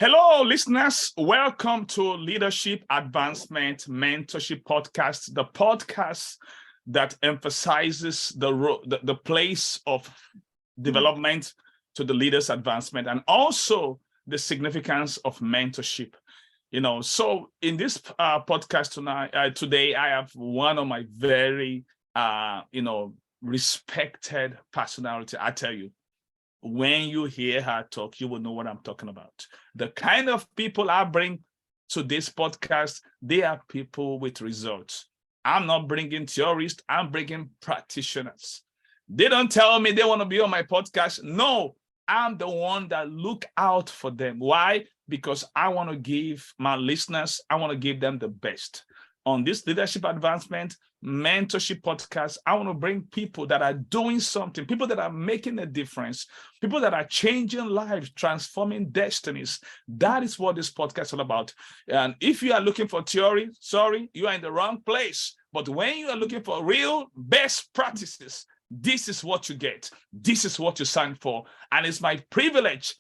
Hello, listeners. Welcome to Leadership Advancement Mentorship Podcast, the podcast that emphasizes the place of development to the leader's advancement and also the significance of mentorship. So in this podcast today, I have one of my very, respected personality. I tell you, when you hear her talk, you will know what I'm talking about. The kind of people I bring to this podcast, they are people with results. I'm not bringing theorists, I'm bringing practitioners. They don't tell me they want to be on my podcast. No, I'm the one that look out for them. Why? Because I want to give my listeners, I want to give them the best. On this Leadership Advancement Mentorship Podcast, I want to bring people that are doing something, people that are making a difference, people that are changing lives, transforming destinies. That is what this podcast is all about. And if you are looking for theory, sorry, you are in the wrong place. But when you are looking for real best practices, this is what you get. This is what you sign for. And it's my privilege,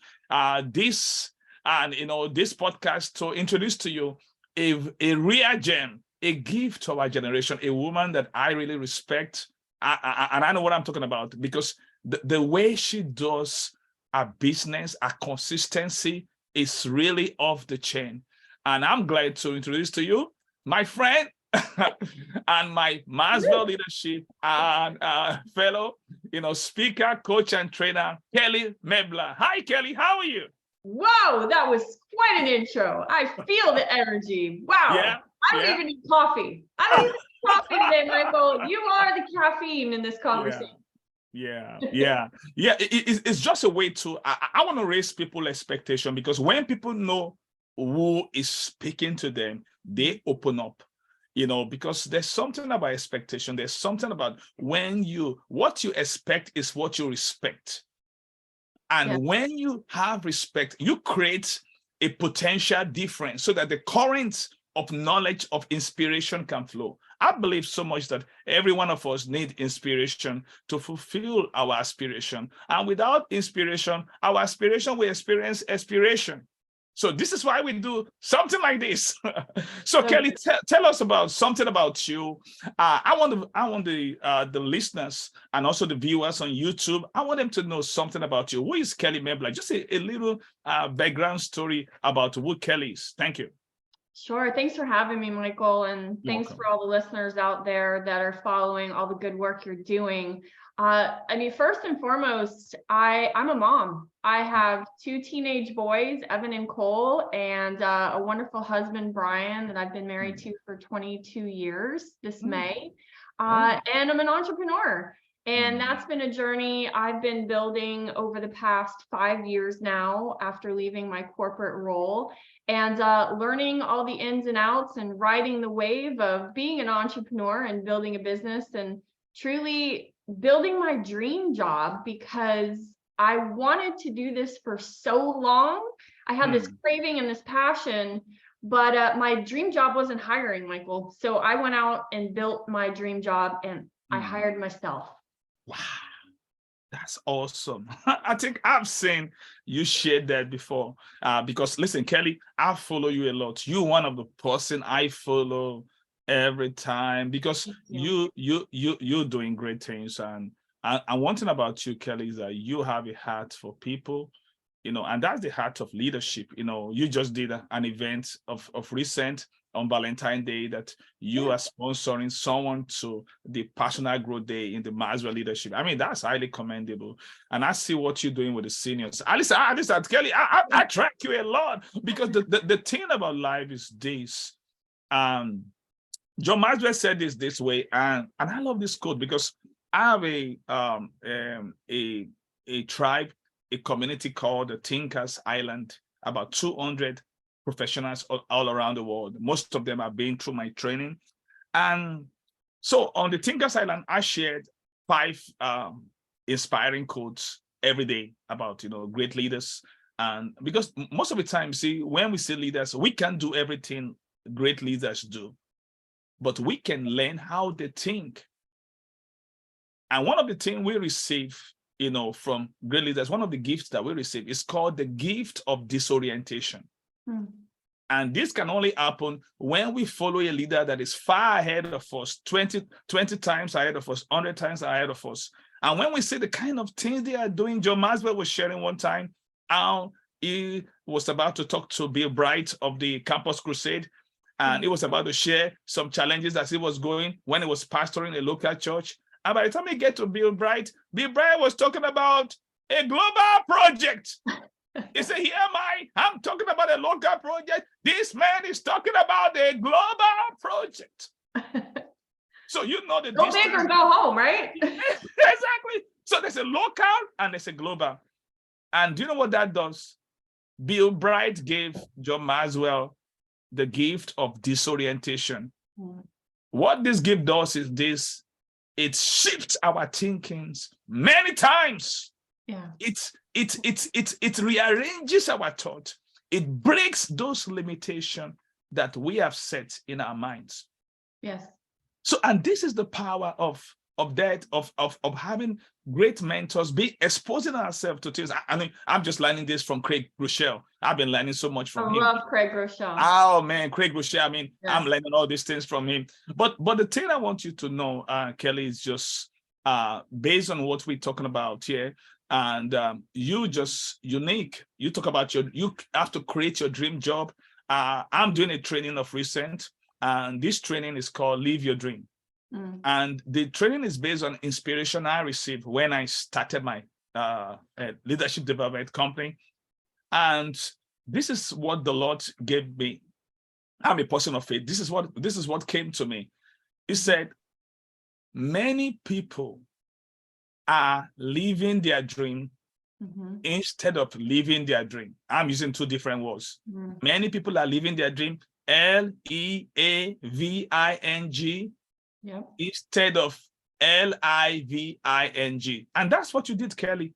this podcast to introduce to you a rare gem, a gift to our generation, a woman that I really respect. And I know what I'm talking about because the way she does her business, her consistency is really off the chain. And I'm glad to introduce to you my friend and my Maxwell Leadership and fellow, speaker, coach, and trainer, Kelly Merbler. Hi, Kelly. How are you? Whoa, that was quite an intro. I feel the energy. Wow. Yeah. I don't even need coffee. I don't even need coffee today, Michael. You are the caffeine in this conversation. Yeah. It's just a way to, I want to raise people's expectation because when people know who is speaking to them, they open up, because there's something about expectation. There's something about what you expect is what you respect. And when you have respect, you create a potential difference so that the current of knowledge, of inspiration can flow. I believe so much that every one of us need inspiration to fulfill our aspiration. And without inspiration, our aspiration will experience expiration. So this is why we do something like this. So Kelly, tell us about something about you. I want the listeners and also the viewers on YouTube. I want them to know something about you. Who is Kelly Merbler? Just a little background story about who Kelly is. Thank you. Sure. Thanks for having me, Michael. And thanks for all the listeners out there that are following all the good work you're doing. First and foremost, I'm a mom. I have two teenage boys, Evan and Cole, and a wonderful husband, Brian, that I've been married to for 22 years this May. And I'm an entrepreneur. And that's been a journey I've been building over the past 5 years now after leaving my corporate role and learning all the ins and outs and riding the wave of being an entrepreneur and building a business and truly building my dream job because I wanted to do this for so long. I had this craving and this passion, but my dream job wasn't hiring, Michael. So I went out and built my dream job and I hired myself. Wow, that's awesome. I think I've seen you share that before because listen, Kelly, I follow you a lot. You're one of the person I follow every time because you're doing great things. And one thing about you, Kelly, is that you have a heart for people, and that's the heart of leadership. You just did an event of recent on Valentine's Day that you are sponsoring someone to the Personal Growth Day in the Maxwell Leadership. I mean, that's highly commendable. And I see what you're doing with the seniors. Kelly, I track you a lot because the thing about life is this. John Maxwell said this way, and I love this quote because I have a tribe, a community called the Thinkers Island, about 200 professionals all around the world. Most of them have been through my training. And so on the Thinkers Island, I shared 5 inspiring quotes every day about, great leaders. And because most of the time, when we see leaders, we can't do everything great leaders do, but we can learn how they think. And one of the things we receive from great leaders, one of the gifts that we receive is called the gift of disorientation. And this can only happen when we follow a leader that is far ahead of us, 20 times ahead of us, 100 times ahead of us. And when we see the kind of things they are doing, John Maxwell was sharing one time how he was about to talk to Bill Bright of the Campus Crusade, and he was about to share some challenges as he was going when he was pastoring a local church. And by the time he get to Bill Bright was talking about a global project. He said, here am I'm talking about a local project. This man is talking about a global project. So the go big or go home, right? Exactly. So there's a local and there's a global. And do you know what that does? Bill Bright gave John Maxwell the gift of disorientation. What this gift does is this: it shifts our thinkings many times. Yeah. It rearranges our thought. It breaks those limitations that we have set in our minds. Yes. So, and this is the power of having great mentors, be exposing ourselves to things. I mean, I'm just learning this from Craig Groeschel. I've been learning so much from him. I love Craig Groeschel. Oh man, Craig Groeschel. I mean, yeah. I'm learning all these things from him. But the thing I want you to know, Kelly, is just based on what we're talking about here. And you just unique. You talk about you have to create your dream job. I'm doing a training of recent, and this training is called Live Your Dream. And the training is based on inspiration I received when I started my leadership development company. And this is what the Lord gave me. I'm a person of faith. This is what came to me. He said, many people are living their dream instead of living their dream. I'm using two different words. Many people are living their dream, Leaving, instead of Living. And that's what you did, Kelly.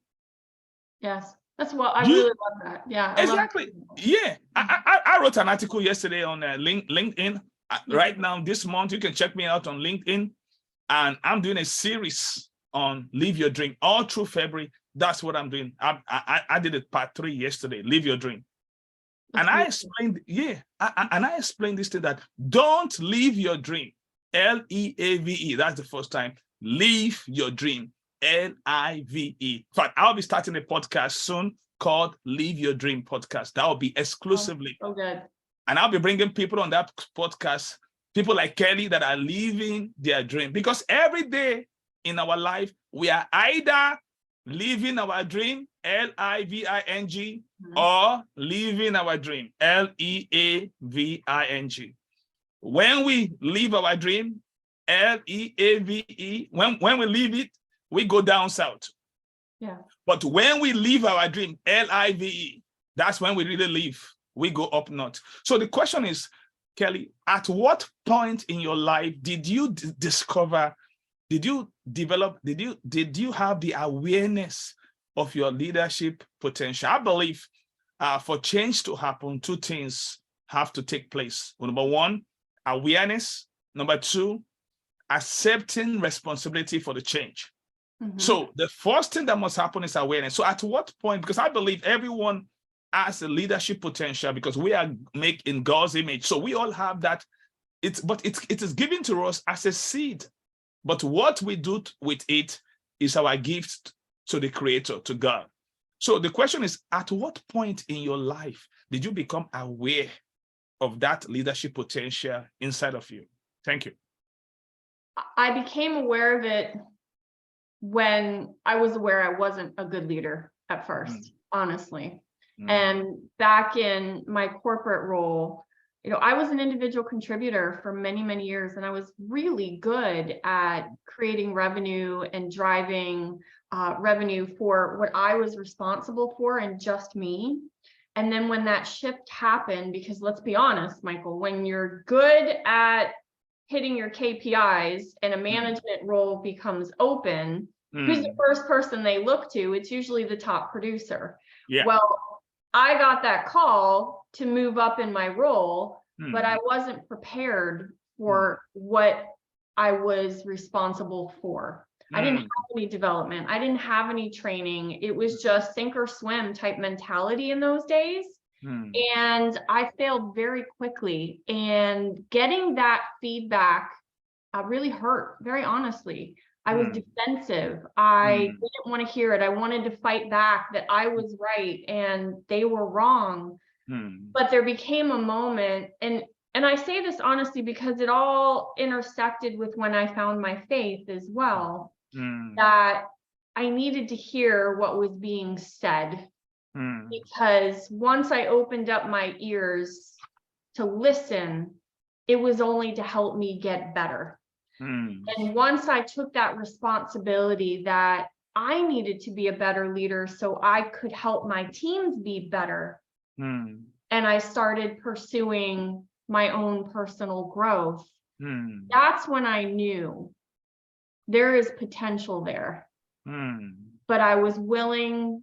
Yes, that's what I really love that. Yeah, exactly. Yeah, I wrote an article yesterday on LinkedIn. Right now, this month, you can check me out on LinkedIn, and I'm doing a series on Live Your Dream all through February. That's what I'm doing. I did it part 3 yesterday. Live Your Dream. And I explained, I explained this thing that don't live your dream. Leave. That's the first time. Live your dream. Live. In fact, I'll be starting a podcast soon called Live Your Dream Podcast. That will be exclusively. Oh, good. And I'll be bringing people on that podcast, people like Kelly that are living their dream. Because every day in our life, we are either living our dream, Living, or living our dream, Leaving. When we live our dream, Leave, when we leave it, we go down south. Yeah. But when we live our dream, Live, that's when we really live. We go up north. So the question is, Kelly, at what point in your life did you discover, did you develop, did you have the awareness of your leadership potential? I believe for change to happen, 2 things have to take place. Number 1, awareness. Number 2, accepting responsibility for the change. So the first thing that must happen is awareness. So at what point, because I believe everyone has a leadership potential because we are made in God's image. So we all have that. It is given to us as a seed. But what we do with it is our gift to the Creator, to God. So the question is, at what point in your life did you become aware of that leadership potential inside of you? Thank you. I became aware of it when I was aware I wasn't a good leader at first, honestly. And back in my corporate role, I was an individual contributor for many, many years, and I was really good at creating revenue and driving revenue for what I was responsible for and just me. And then when that shift happened, because let's be honest, Michael, when you're good at hitting your KPIs and a management role becomes open, who's the first person they look to? It's usually the top producer. Yeah. Well, I got that call to move up in my role, but I wasn't prepared for what I was responsible for. I didn't have any development. I didn't have any training. It was just sink or swim type mentality in those days. And I failed very quickly. And getting that feedback really hurt, very honestly. I was defensive. I didn't want to hear it. I wanted to fight back that I was right and they were wrong. But there became a moment, and I say this honestly because it all intersected with when I found my faith as well, that I needed to hear what was being said. Because once I opened up my ears to listen, it was only to help me get better. And once I took that responsibility that I needed to be a better leader so I could help my teams be better, and I started pursuing my own personal growth, that's when I knew there is potential there. But I was willing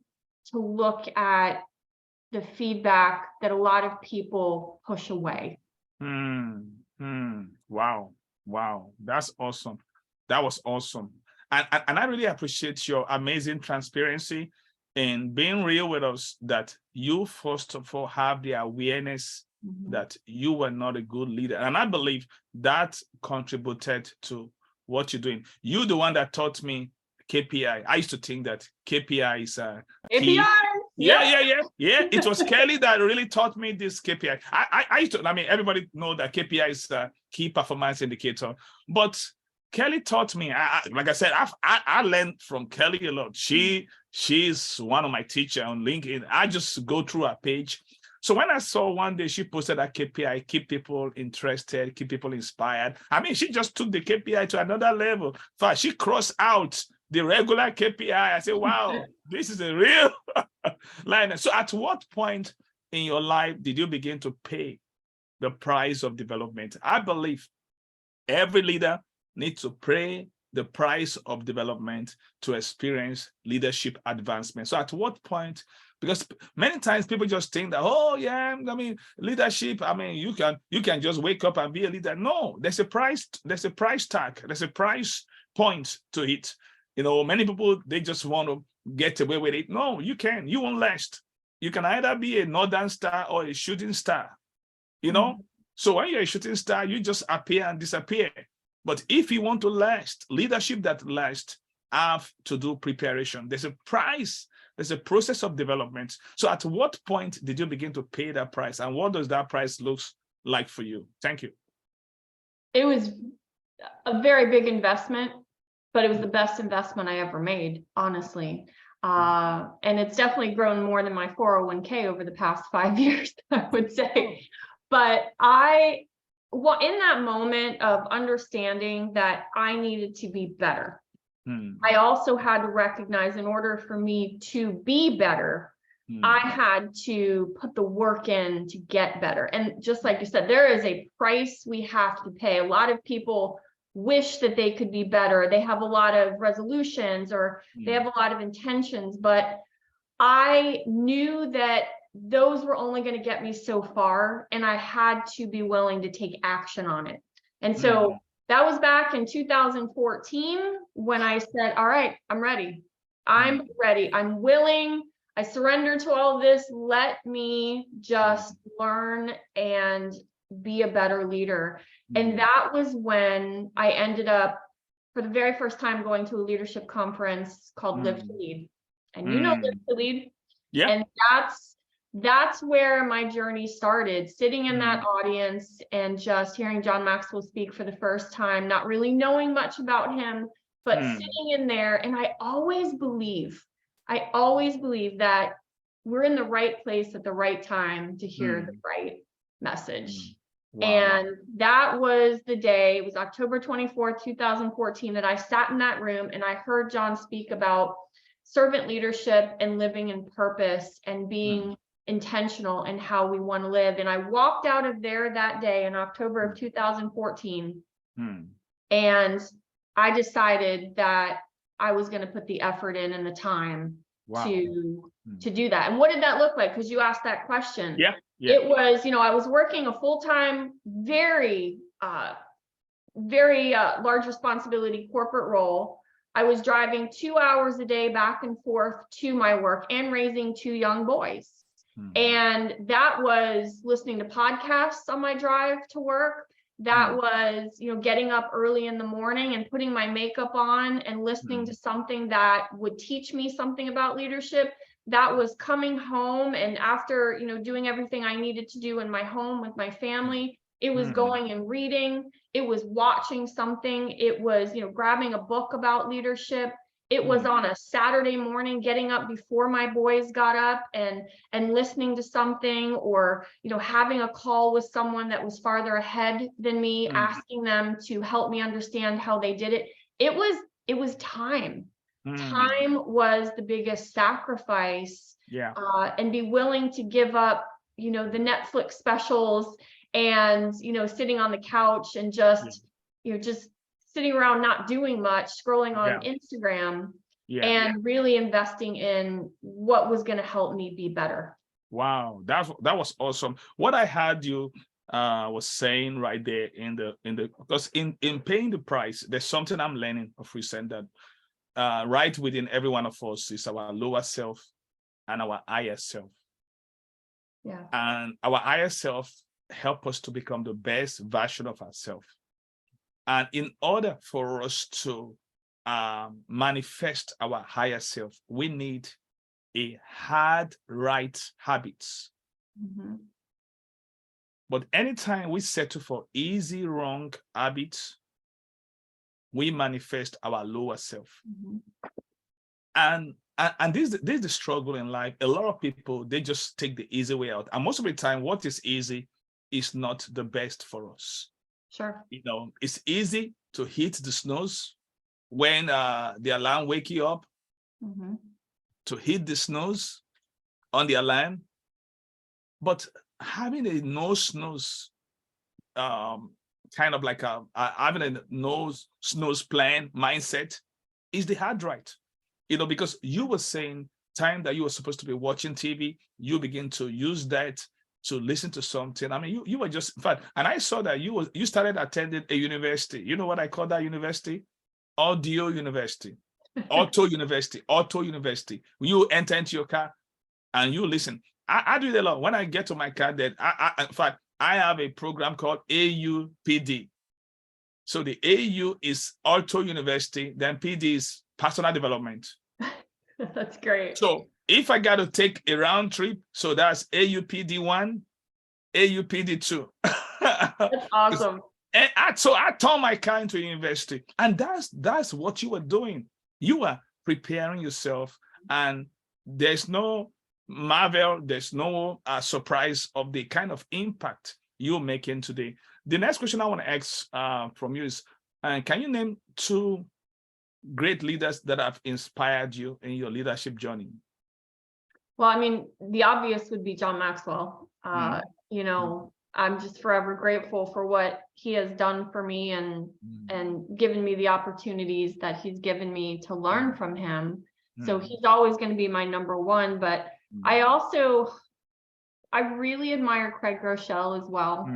to look at the feedback that a lot of people push away. Wow. That's awesome. That was awesome. And I really appreciate your amazing transparency and being real with us, that you first of all have the awareness that you were not a good leader. And I believe that contributed to what you're doing. You're the one that taught me KPI. I used to think that KPI is KPI. Yeah. It was Kelly that really taught me this KPI. I used to, everybody know that KPI is a key performance indicator, but Kelly taught me. Like I said, I learned from Kelly a lot. She's one of my teachers on LinkedIn. I just go through her page. So when I saw one day she posted that KPI, keep people interested, keep people inspired. She just took the KPI to another level. In fact, she crossed out the regular KPI. I said, wow, this is a real line. So at what point in your life did you begin to pay the price of development? I believe every leader needs to pay the price of development to experience leadership advancement. So at what point? Because many times people just think that, leadership, you can just wake up and be a leader. No, there's a price tag, there's a price point to it. Many people, they just want to get away with it. No, you won't last. You can either be a northern star or a shooting star, So when you're a shooting star, you just appear and disappear. But if you want to last, leadership that lasts, have to do preparation. There's a price. There's a process of development. So at what point did you begin to pay that price? And what does that price look like for you? Thank you. It was a very big investment, but it was the best investment I ever made, honestly. And it's definitely grown more than my 401k over the past 5 years, I would say. But in that moment of understanding that I needed to be better, I also had to recognize, in order for me to be better, I had to put the work in to get better. And just like you said, there is a price we have to pay. A lot of people wish that they could be better. They have a lot of resolutions, or they have a lot of intentions, but I knew that those were only going to get me so far, and I had to be willing to take action on it. And so that was back in 2014 when I said, all right, I'm ready. I'm ready. I'm willing. I surrender to all of this. Let me just learn and be a better leader. And that was when I ended up, for the very first time, going to a leadership conference called Live to Lead. And Live to Lead. Yeah. And that's where my journey started, sitting in that audience and just hearing John Maxwell speak for the first time, not really knowing much about him, but sitting in there. And I always believe that we're in the right place at the right time to hear the right message. Wow. And that was the day, it was October 24th, 2014, that I sat in that room and I heard John speak about servant leadership and living in purpose and being intentional in how we want to live. And I walked out of there that day in October of 2014. And I decided that I was going to put the effort in and the time to do that. And what did that look like? Because you asked that question. Yeah. It was, I was working a full-time, very large responsibility corporate role. I was driving 2 hours a day back and forth to my work and raising 2 young boys. And that was listening to podcasts on my drive to work. That was, getting up early in the morning and putting my makeup on and listening to something that would teach me something about leadership. That was coming home, and after, doing everything I needed to do in my home with my family, it was going and reading. It was watching something. It was, grabbing a book about leadership. It was on a Saturday morning, getting up before my boys got up and listening to something, or, having a call with someone that was farther ahead than me, asking them to help me understand how they did it. It was time. Time was the biggest sacrifice. Yeah. And be willing to give up, the Netflix specials and, sitting on the couch and just sitting around not doing much, scrolling on Instagram, and really investing in what was going to help me be better. Wow, that was awesome. What I had you was saying right there in the because in paying the price, there's something I'm learning of recent that right within every one of us is our lower self and our higher self. Yeah. And our higher self help us to become the best version of ourselves. And in order for us to manifest our higher self, we need a hard right habits. But anytime we settle for easy wrong habits, we manifest our lower self. And this is the struggle in life. A lot of people, they just take the easy way out. And most of the time, what is easy is not the best for us. Sure. It's easy to hit the snooze when the alarm wake you up, to hit the snooze on the alarm. But having a no snooze, kind of like having a no snooze plan mindset is the hard right. Because you were saying time that you were supposed to be watching TV, you begin to use that to listen to something. I mean, you were just, in fact, and I saw that you started attending a university. You know what I call that university? Audio university, auto university. You enter into your car and you listen. I do it a lot. When I get to my car, that in fact, I have a program called AUPD. So the AU is auto university, then PD is personal development. That's great. So if I got to take a round trip, so that's AUPD1, AUPD2. That's awesome. And so I turned my car into a university. And that's what you were doing. You are preparing yourself, and there's no marvel, there's no surprise of the kind of impact you're making today. The next question I want to ask from you is, can you name 2 great leaders that have inspired you in your leadership journey? Well, I mean, the obvious would be John Maxwell. I'm just forever grateful for what he has done for me and given me the opportunities that he's given me to learn from him. So he's always going to be my number one. But I really admire Craig Groeschel as well.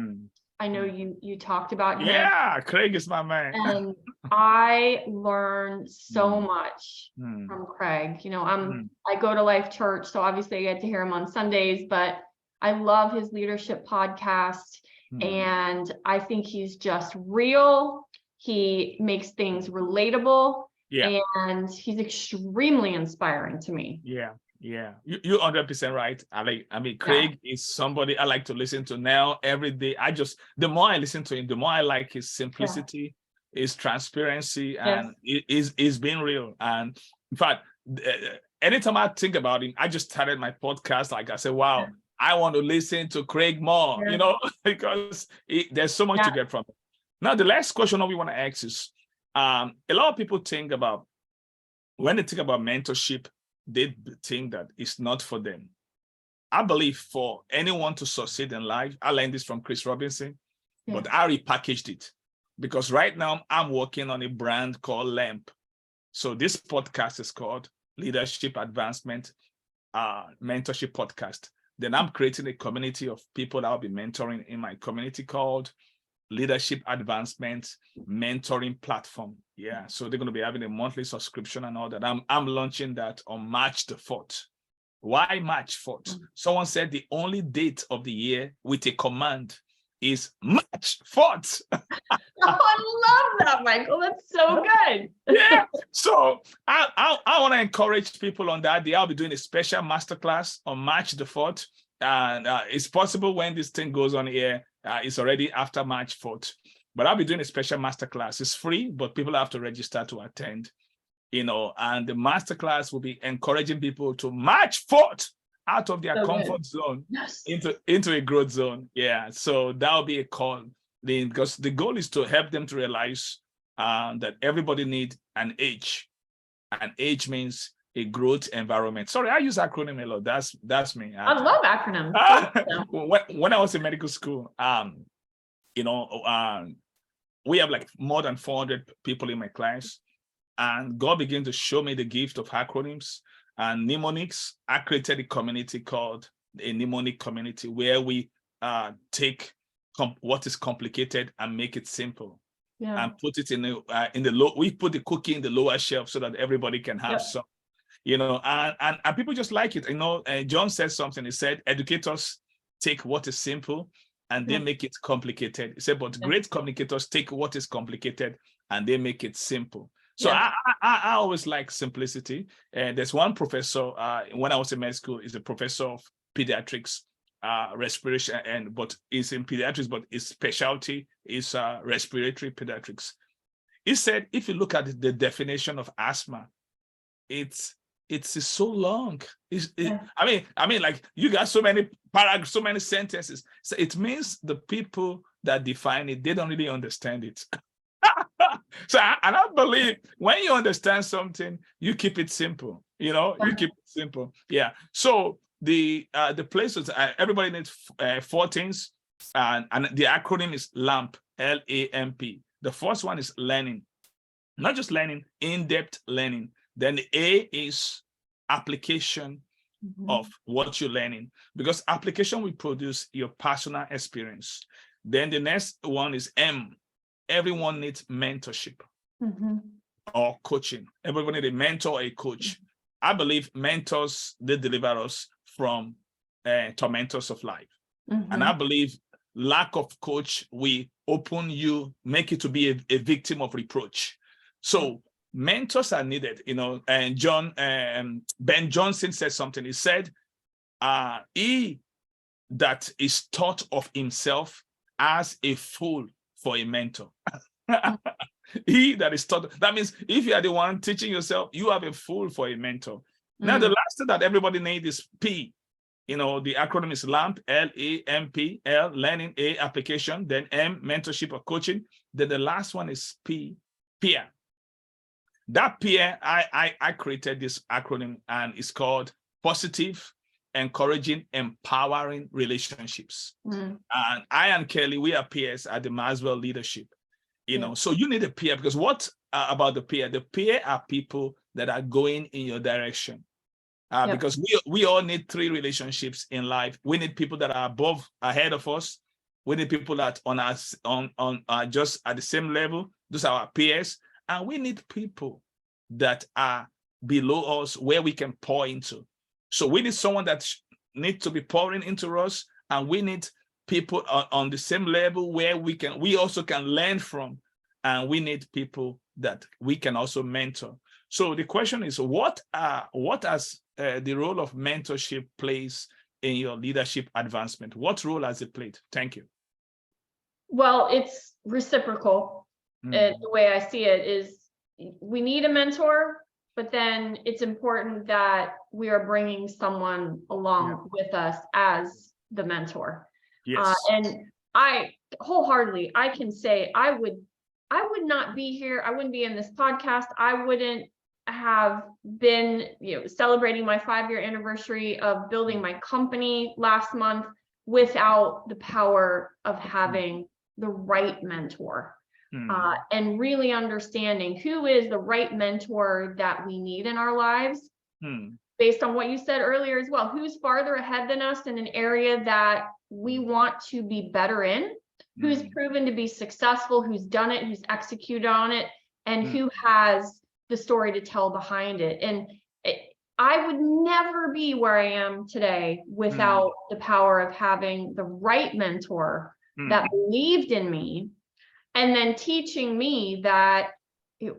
I know you talked about him. Yeah, Craig is my man. And I learned so much from Craig. I go to Life Church, so obviously I get to hear him on Sundays, but I love his leadership podcast. And I think he's just real. He makes things relatable. Yeah. And he's extremely inspiring to me. Yeah. You're 100% right. I mean, Craig is somebody I like to listen to now every day. The more I listen to him, the more I like his simplicity, his transparency, and it's being real. And in fact, anytime I think about him, I just started my podcast. Like I said, wow, I want to listen to Craig more, because there's so much to get from it. Now, the last question that we want to ask is, a lot of people think about, when they think about mentorship, they think that it's not for them. I believe for anyone to succeed in life, I learned this from Chris Robinson, but I repackaged it because right now I'm working on a brand called LAMP. So this podcast is called Leadership Advancement Mentorship Podcast. Then I'm creating a community of people that I'll be mentoring in my community called leadership advancement mentoring platform. Yeah, so they're going to be having a monthly subscription and all that. I'm launching that on March the 4th. Why March 4th? Someone said the only date of the year with a command is March 4th. Oh, I love that, Michael. That's so good. Yeah. So I want to encourage people on that day. I'll be doing a special masterclass on March the 4th. And it's possible when this thing goes on here, it's already after March 4th. But I'll be doing a special masterclass. It's free, but people have to register to attend. And the masterclass will be encouraging people to march forth out of their comfort zone into a growth zone. Yeah. So that'll be a call. Because the goal is to help them to realize that everybody needs an age. An age means a growth environment. Sorry, I use acronym a lot. That's me. I love acronyms. When I was in medical school, we have like more than 400 people in my class, and God began to show me the gift of acronyms and mnemonics. I created a community called a mnemonic community where we take what is complicated and make it simple, and put it in the low. We put the cookie in the lower shelf so that everybody can have some. And people just like it. John said something. He said, educators take what is simple and they make it complicated. He said, but great communicators take what is complicated and they make it simple. So I always like simplicity. And there's one professor when I was in med school, is a professor of pediatrics, respiration, but he's in pediatrics, but his specialty is respiratory pediatrics. He said, if you look at the definition of asthma, it's so long. I mean, like you got so many paragraphs, so many sentences. So it means the people that define it, they don't really understand it. So I believe when you understand something, you keep it simple. You keep it simple. Yeah. So the places everybody needs 4 things, and the acronym is LAMP, LAMP. The first one is learning, not just learning, in-depth learning. Then the A is application of what you're learning, because application will produce your personal experience. Then the next one is M. Everyone needs mentorship or coaching. Everybody needs a mentor or a coach. I believe mentors, they deliver us from tormentors of life. And I believe lack of coach will open you, make you to be a victim of reproach. So mentors are needed, and Ben Johnson said something. He said, he that is taught of himself as a fool for a mentor. He that is taught, that means if you are the one teaching yourself, you have a fool for a mentor. Now, the last thing that everybody needs is P. The acronym is LAMP, LAMP, L, learning, A, application, then M, mentorship or coaching. Then the last one is P, peer. That peer, I created this acronym, and it's called Positive, Encouraging, Empowering Relationships. And I and Kelly, we are peers at the Maxwell Leadership. So you need a peer, because what about the peer? The peer are people that are going in your direction. Because we all need 3 relationships in life. We need people that are ahead of us. We need people that on us on just at the same level. Those are our peers. And we need people that are below us where we can pour into. So we need someone that needs to be pouring into us, and we need people on the same level where we also can learn from, and we need people that we can also mentor. So the question is, what has the role of mentorship plays in your leadership advancement? What role has it played? Thank you. Well, it's reciprocal. The way I see it is, we need a mentor, but then it's important that we are bringing someone along with us as the mentor. Yes. And I wholeheartedly, I can say I would not be here. I wouldn't be in this podcast. I wouldn't have been, celebrating my 5-year anniversary of building my company last month without the power of having the right mentor. And really understanding who is the right mentor that we need in our lives, based on what you said earlier as well. Who's farther ahead than us in an area that we want to be better in, who's proven to be successful, who's done it, who's executed on it, and who has the story to tell behind it. And I would never be where I am today without the power of having the right mentor that believed in me, and then teaching me that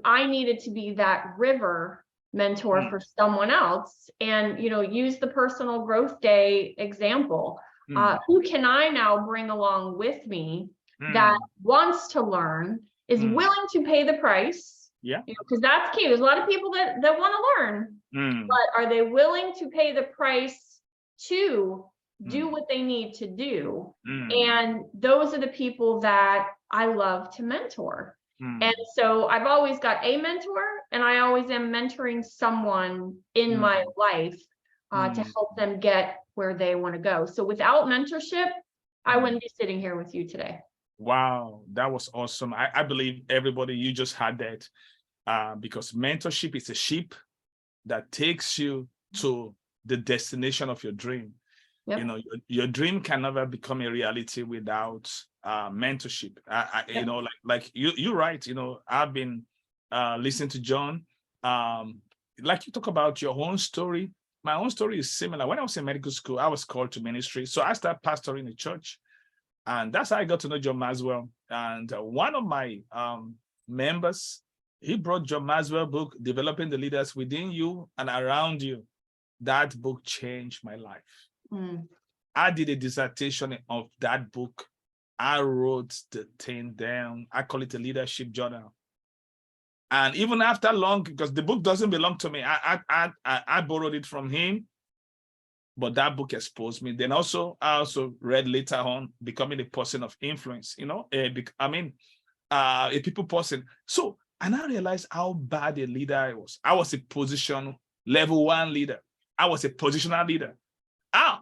I needed to be that river mentor for someone else. And, use the personal growth day example. Who can I now bring along with me that wants to learn, is willing to pay the price? Yeah. Because that's key. There's a lot of people that want to learn, but are they willing to pay the price to do what they need to do? And those are the people that I love to mentor. And so I've always got a mentor, and I always am mentoring someone in my life to help them get where they want to go. So without mentorship, I wouldn't be sitting here with you today. Wow, that was awesome. I believe everybody, you just had that, because mentorship is a ship that takes you to the destination of your dream. Yep. Your dream can never become a reality without mentorship. Like you're right. I've been listening to John. Like you talk about your own story. My own story is similar. When I was in medical school, I was called to ministry. So I started pastoring a church. And that's how I got to know John Maxwell. And one of my members, he brought John Maxwell book, Developing the Leaders Within You and Around You. That book changed my life. I did a dissertation of that book. I wrote the thing down. I call it a leadership journal. And even after long, because the book doesn't belong to me, I borrowed it from him. But that book exposed me. Then I also read later on, Becoming a Person of Influence, a people person. So, and I realized how bad a leader I was. I was a position level 1 leader. I was a positional leader.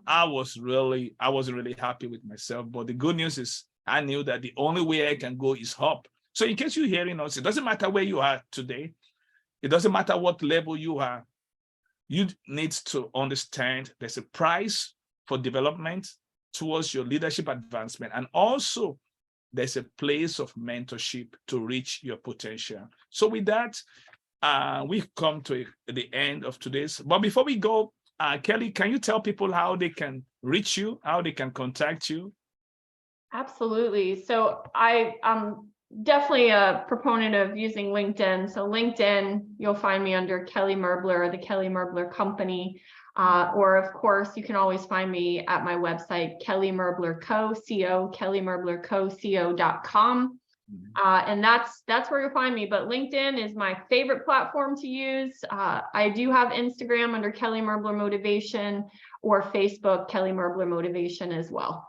I wasn't really happy with myself. But the good news is I knew that the only way I can go is up. So in case you're hearing us, it doesn't matter where you are today. It doesn't matter what level you are. You need to understand there's a price for development towards your leadership advancement. And also there's a place of mentorship to reach your potential. So with that, we've come to the end of today's. But before we go, Kelly, can you tell people how they can reach you, how they can contact you? Absolutely. So I'm definitely a proponent of using LinkedIn. So LinkedIn, you'll find me under Kelly Merbler, the Kelly Merbler Company. Or of course, you can always find me at my website, Kelly Merbler Co, kellymerblerco.com. And that's where you'll find me. But LinkedIn is my favorite platform to use. I do have Instagram under Kelly Merbler Motivation, or Facebook, Kelly Merbler Motivation as well.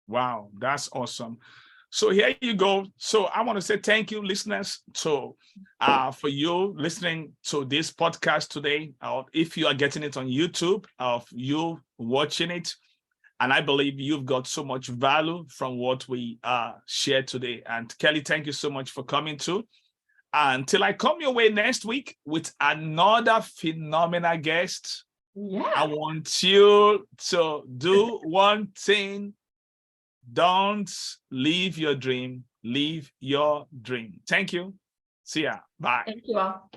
Wow, that's awesome. So here you go. So I want to say thank you, listeners, for you listening to this podcast today. If you are getting it on YouTube, of you watching it, and I believe you've got so much value from what we shared today. And Kelly, thank you so much for coming too. Until I come your way next week with another phenomenal guest, I want you to do one thing. Don't leave your dream, live your dream. Thank you. See ya. Bye. Thank you all.